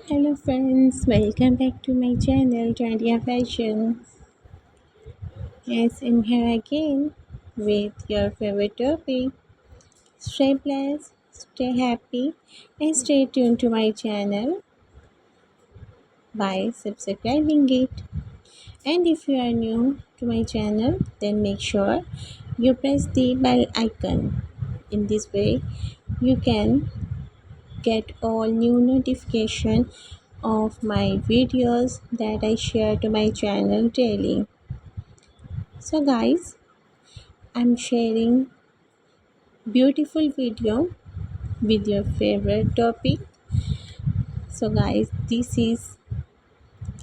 Hello friends, welcome back to my channel Trendy Fashion. Yes, I'm here again with your favorite topic. Stay blessed, stay happy, and stay tuned to my channel by subscribing it. And if you are new to my channel, then make sure you press the bell icon. In this way, you can get all new notification of my videos that I share to my channel daily. So guys, I'm sharing beautiful video with your favorite topic. So guys, this is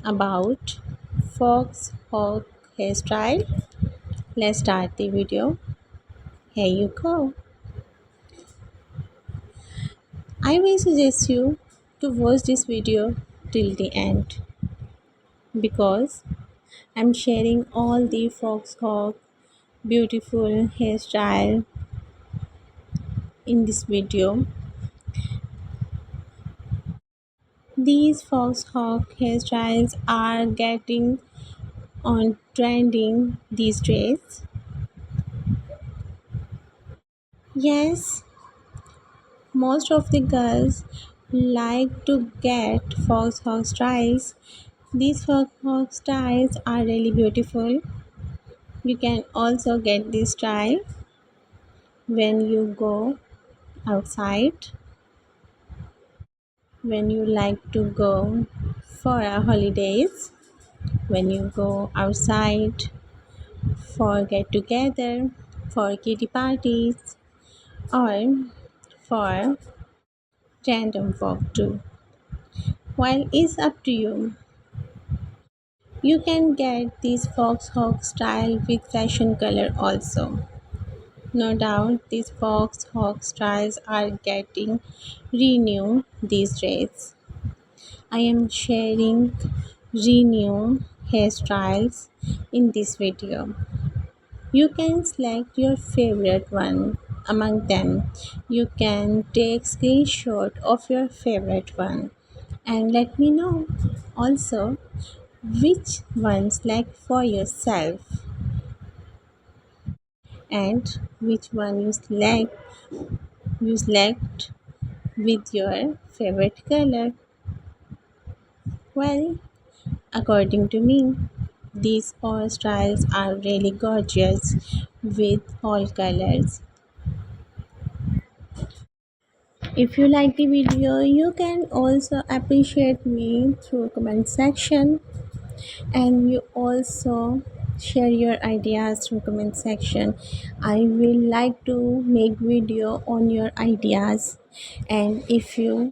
about fox hawk hairstyle. Let's start the video. Here you go. I will suggest you to watch this video till the end because I'm sharing all the fox hawk beautiful hairstyle in this video. These fox hawk hairstyles are getting on trending these days. Yes, most of the girls like to get fox hawk styles. These fox hawk styles are really beautiful. You can also get this style when you go outside, when you like to go for a holidays, when you go outside for get together, for kitty parties, or for random walk too. While it's up to you. You can get this foxhawk style with fashion color also. No doubt these foxhawk styles are getting renewed these days. I am sharing renew hairstyles in this video. You can select your favorite one among them. You can take screenshot of your favorite one and let me know also which one select for yourself and which one you select with your favorite color. Well, according to me, these all styles are really gorgeous with all colors. If you like the video, you can also appreciate me through comment section, and you also share your ideas through comment section. I will like to make video on your ideas, and if you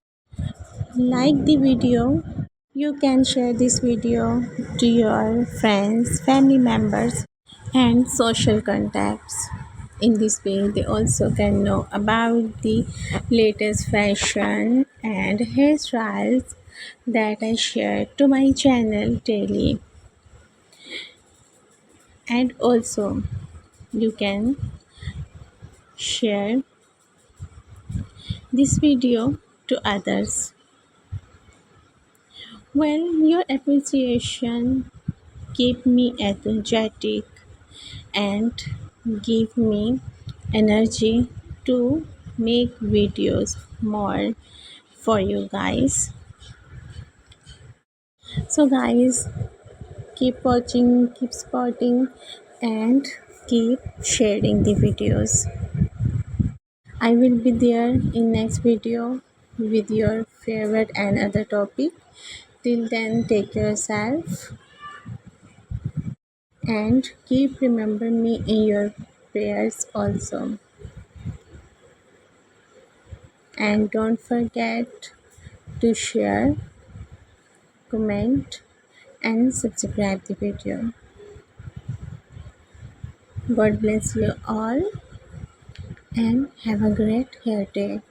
like the video, you can share this video to your friends, family members, and social contacts. In this way, they also can know about the latest fashion and hairstyles that I share to my channel daily. And also, you can share this video to others. Well, your appreciation keep me energetic and give me energy to make videos more for you guys. So guys, keep watching, keep supporting, and keep sharing the videos. I will be there in next video with your favorite and other topic. Till then, take care yourself and keep remember me in your prayers also. And don't forget to share, comment, and subscribe the video. God bless you all and have a great hair day.